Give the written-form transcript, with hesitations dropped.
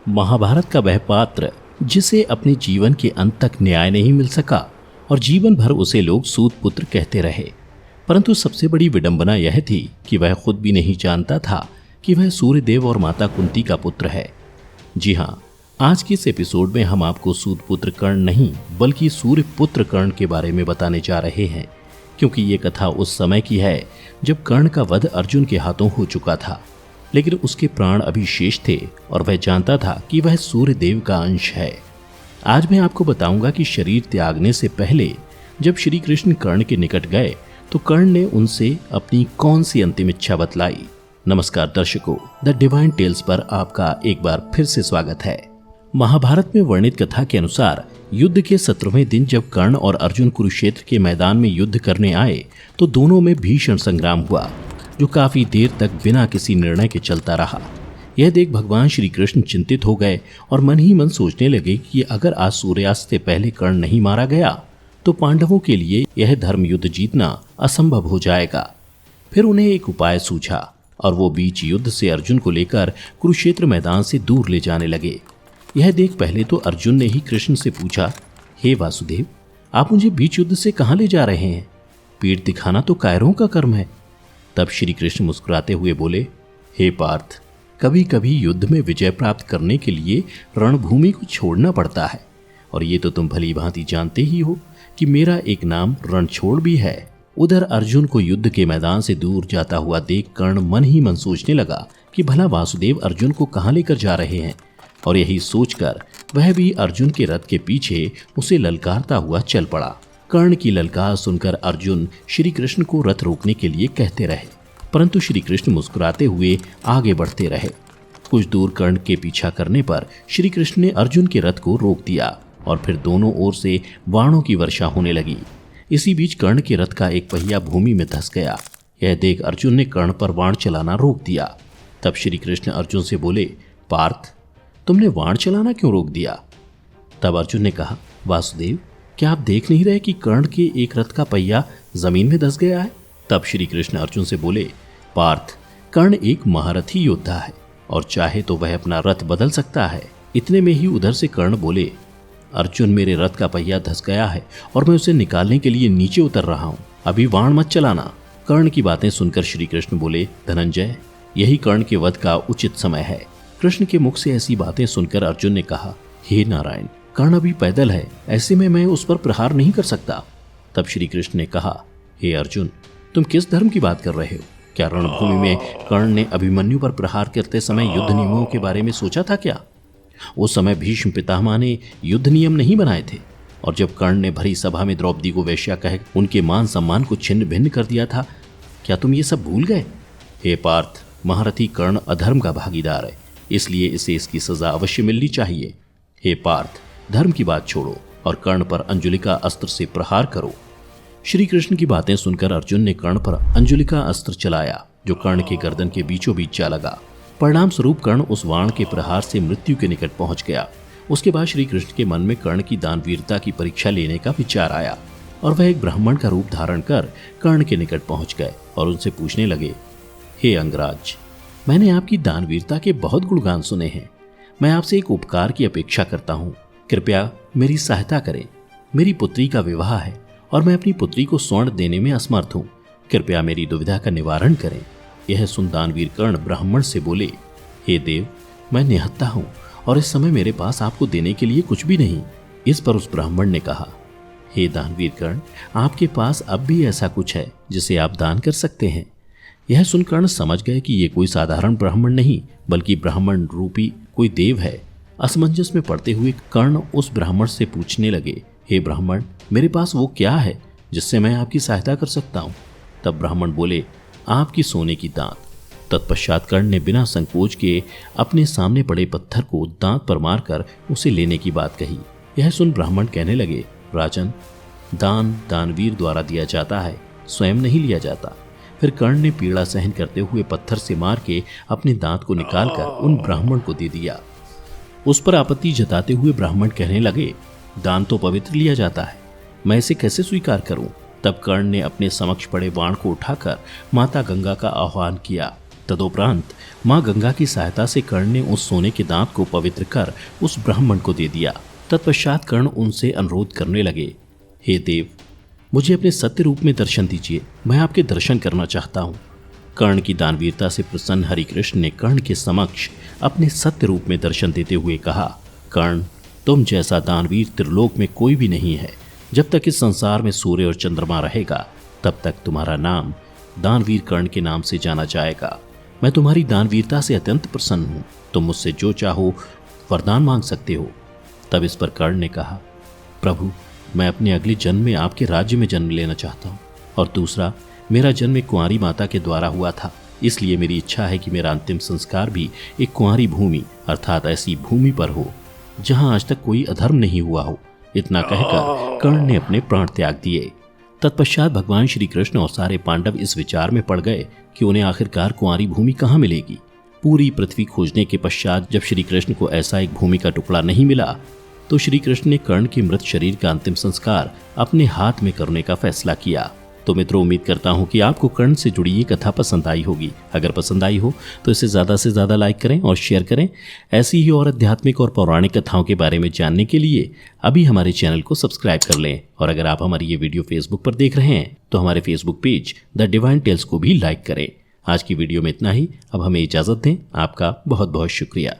महाभारत का वह पात्र जिसे अपने जीवन के अंत तक न्याय नहीं मिल सका और जीवन भर उसे लोग सूत पुत्र कहते रहे। परंतु सबसे बड़ी विडंबना यह थी कि वह खुद भी नहीं जानता था कि वह सूर्यदेव और माता कुंती का पुत्र है। जी हाँ, आज के इस एपिसोड में हम आपको सूत पुत्र कर्ण नहीं बल्कि सूर्य पुत्र कर्ण के बारे में बताने जा रहे हैं, क्योंकि ये कथा उस समय की है जब कर्ण का वध अर्जुन के हाथों हो चुका था, लेकिन उसके प्राण अभी शेष थे और वह जानता था कि वह सूर्यदेव का अंश है। आज मैं आपको बताऊंगा कि शरीर त्यागने से पहले जब श्री कृष्ण कर्ण के निकट गए तो कर्ण ने उनसे अपनी कौन सी अंतिम इच्छा बतलाई। नमस्कार दर्शकों, द डिवाइन टेल्स पर आपका एक बार फिर से स्वागत है। महाभारत में वर्णित कथा के अनुसार युद्ध के 17वें दिन जब कर्ण और अर्जुन कुरुक्षेत्र के मैदान में युद्ध करने आए तो दोनों में भीषण संग्राम हुआ, जो काफी देर तक बिना किसी निर्णय के चलता रहा। यह देख भगवान श्री कृष्ण चिंतित हो गए और मन ही मन सोचने लगे कि अगर आज सूर्यास्त से पहले कर्ण नहीं मारा गया तो पांडवों के लिए यह धर्म युद्ध जीतना असंभव हो जाएगा। फिर उन्हें एक उपाय सूझा और वो बीच युद्ध से अर्जुन को लेकर कुरुक्षेत्र मैदान से दूर ले जाने लगे। यह देख पहले तो अर्जुन ने ही कृष्ण से पूछा, हे वासुदेव, आप मुझे बीच युद्ध से कहाँ ले जा रहे हैं? पीठ दिखाना तो कायरों का कर्म है। तब श्री कृष्ण मुस्कुराते हुए बोले, हे पार्थ, कभी कभी युद्ध में विजय प्राप्त करने के लिए रणभूमि को छोड़ना पड़ता है, और ये तो तुम भली भांति जानते ही हो कि मेरा एक नाम रणछोड़ भी है। उधर अर्जुन को युद्ध के मैदान से दूर जाता हुआ देख कर्ण मन ही मन सोचने लगा कि भला वासुदेव अर्जुन को कहाँ लेकर जा रहे हैं, और यही सोचकर वह भी अर्जुन के रथ के पीछे उसे ललकारता हुआ चल पड़ा। कर्ण की ललकार सुनकर अर्जुन श्री कृष्ण को रथ रोकने के लिए कहते रहे, परंतु श्री कृष्ण मुस्कुराते हुए आगे बढ़ते रहे। कुछ दूर कर्ण के पीछा करने पर श्री कृष्ण ने अर्जुन के रथ को रोक दिया और फिर दोनों ओर से बाणों की वर्षा होने लगी। इसी बीच कर्ण के रथ का एक पहिया भूमि में धंस गया। यह देख अर्जुन ने कर्ण पर बाण चलाना रोक दिया। तब श्री कृष्ण अर्जुन से बोले, पार्थ, तुमने बाण चलाना क्यों रोक दिया? तब अर्जुन ने कहा, वासुदेव, क्या आप देख नहीं रहे कि कर्ण के एक रथ का पहिया जमीन में धंस गया है? तब श्री कृष्ण अर्जुन से बोले, पार्थ, कर्ण एक महारथी योद्धा है और चाहे तो वह अपना रथ बदल सकता है। इतने में ही उधर से कर्ण बोले, अर्जुन, मेरे रथ का पहिया धंस गया है और मैं उसे निकालने के लिए नीचे उतर रहा हूँ, अभी बाण मत चलाना। कर्ण की बातें सुनकर श्री कृष्ण बोले, धनंजय, यही कर्ण के वध का उचित समय है। कृष्ण के मुख से ऐसी बातें सुनकर अर्जुन ने कहा, हे नारायण, कर्ण अभी पैदल है, ऐसे में मैं उस पर प्रहार नहीं कर सकता। तब श्री कृष्ण ने कहा, हे अर्जुन, तुम किस धर्म की बात कर रहे हो? क्या रणभूमि में कर्ण ने अभिमन्यु पर प्रहार करते समय युद्ध नियमों के बारे में सोचा था क्या? उस समय भीष्म पितामह ने युद्ध नियम नहीं बनाए थे, और जब कर्ण ने भरी सभा में द्रौपदी को वेश्या कह उनके मान सम्मान को छिन्न भिन्न कर दिया था, क्या तुम ये सब भूल गए? हे पार्थ, महारथी कर्ण अधर्म का भागीदार है, इसलिए इसे इसकी सजा अवश्य मिलनी चाहिए। हे पार्थ, धर्म की बात छोड़ो और कर्ण पर अंजुलिका अस्त्र से प्रहार करो। श्री कृष्ण की बातें सुनकर अर्जुन ने कर्ण पर अंजुलिका अस्त्र चलाया, जो कर्ण के गर्दन के बीचों बीच जा लगा। परिणाम स्वरूप कर्ण उस बाण के प्रहार से मृत्यु के निकट पहुंच गया। उसके बाद श्री कृष्ण के मन में कर्ण की दानवीरता की परीक्षा लेने का विचार आया और वह एक ब्राह्मण का रूप धारण कर कर्ण के निकट पहुंच गए और उनसे पूछने लगे, हे अंगराज, मैंने आपकी दानवीरता के बहुत गुणगान सुने हैं। मैं आपसे एक उपकार की अपेक्षा करता हूँ, कृपया मेरी सहायता करें। मेरी पुत्री का विवाह है और मैं अपनी पुत्री को स्वर्ण देने में असमर्थ हूँ। कृपया मेरी दुविधा का निवारण करें। यह सुन दानवीर कर्ण ब्राह्मण से बोले, हे देव, मैं निहत्था हूँ और इस समय मेरे पास आपको देने के लिए कुछ भी नहीं। इस पर उस ब्राह्मण ने कहा, हे दानवीर कर्ण, आपके पास अब भी ऐसा कुछ है जिसे आप दान कर सकते हैं। यह सुन कर्ण समझ गए कि ये कोई साधारण ब्राह्मण नहीं बल्कि ब्राह्मण रूपी कोई देव है। असमंजस में पड़ते हुए कर्ण उस ब्राह्मण से पूछने लगे, हे ब्राह्मण, मेरे पास वो क्या है जिससे मैं आपकी सहायता कर सकता हूँ? तब ब्राह्मण बोले, आपकी सोने की दांत। तत्पश्चात कर्ण ने बिना संकोच के अपने सामने पड़े पत्थर को दांत पर मारकर उसे लेने की बात कही। यह सुन ब्राह्मण कहने लगे, राजन, दान दानवीर द्वारा दिया जाता है, स्वयं नहीं लिया जाता। फिर कर्ण ने पीड़ा सहन करते हुए पत्थर से मार के अपने दांत को निकालकर उन ब्राह्मण को दे दिया। उस पर आपत्ति जताते हुए ब्राह्मण कहने लगे, दान तो पवित्र लिया जाता है, मैं इसे कैसे स्वीकार करूं? तब कर्ण ने अपने समक्ष पड़े बाण को उठाकर माता गंगा का आह्वान किया तदुपरांत माँ गंगा की सहायता से कर्ण ने उस सोने के दांत को पवित्र कर उस ब्राह्मण को दे दिया। तत्पश्चात कर्ण उनसे अनुरोध करने लगे, हे देव, मुझे अपने सत्य रूप में दर्शन दीजिए, मैं आपके दर्शन करना चाहता हूँ। कर्ण की दानवीरता से प्रसन्न हरिकृष्ण ने कर्ण के समक्ष अपने सत्य रूप में दर्शन देते हुए कहा, कर्ण, तुम जैसा दानवीर त्रिलोक में कोई भी नहीं है। जब तक इस संसार में सूर्य और चंद्रमा रहेगा तब तक तुम्हारा नाम दानवीर कर्ण के नाम से जाना जाएगा। मैं तुम्हारी दानवीरता से अत्यंत प्रसन्न हूँ। तुम मुझसे जो चाहो वरदान मांग सकते हो। तब इस पर कर्ण ने कहा, प्रभु, मैं अपने अगले जन्म में आपके राज्य में जन्म लेना चाहता हूँ, और दूसरा, मेरा जन्म एक कुंवारी माता के द्वारा हुआ था, इसलिए मेरी इच्छा है कि मेरा अंतिम संस्कार भी एक कुंवारी भूमि अर्थात ऐसी भूमि पर हो जहां आज तक कोई अधर्म नहीं हुआ हो। इतना कहकर कर्ण ने अपने प्राण त्याग दिए। तत्पश्चात भगवान श्री कृष्ण और सारे पांडव इस विचार में पड़ गए कि उन्हें आखिरकार कुंवारी भूमि कहाँ मिलेगी। पूरी पृथ्वी खोजने के पश्चात जब श्री कृष्ण को ऐसा एक भूमि का टुकड़ा नहीं मिला तो श्री कृष्ण ने कर्ण के मृत शरीर का अंतिम संस्कार अपने हाथ में करने का फैसला किया। तो मित्रों, उम्मीद करता हूं कि आपको कर्ण से जुड़ी ये कथा पसंद आई होगी। अगर पसंद आई हो तो इसे ज़्यादा से ज़्यादा लाइक करें और शेयर करें। ऐसी ही और आध्यात्मिक और पौराणिक कथाओं के बारे में जानने के लिए अभी हमारे चैनल को सब्सक्राइब कर लें। और अगर आप हमारी ये वीडियो फेसबुक पर देख रहे हैं तो हमारे Facebook page the divine tales को भी लाइक करें। आज की वीडियो में इतना ही। अब हमें इजाज़त दें। आपका बहुत बहुत शुक्रिया।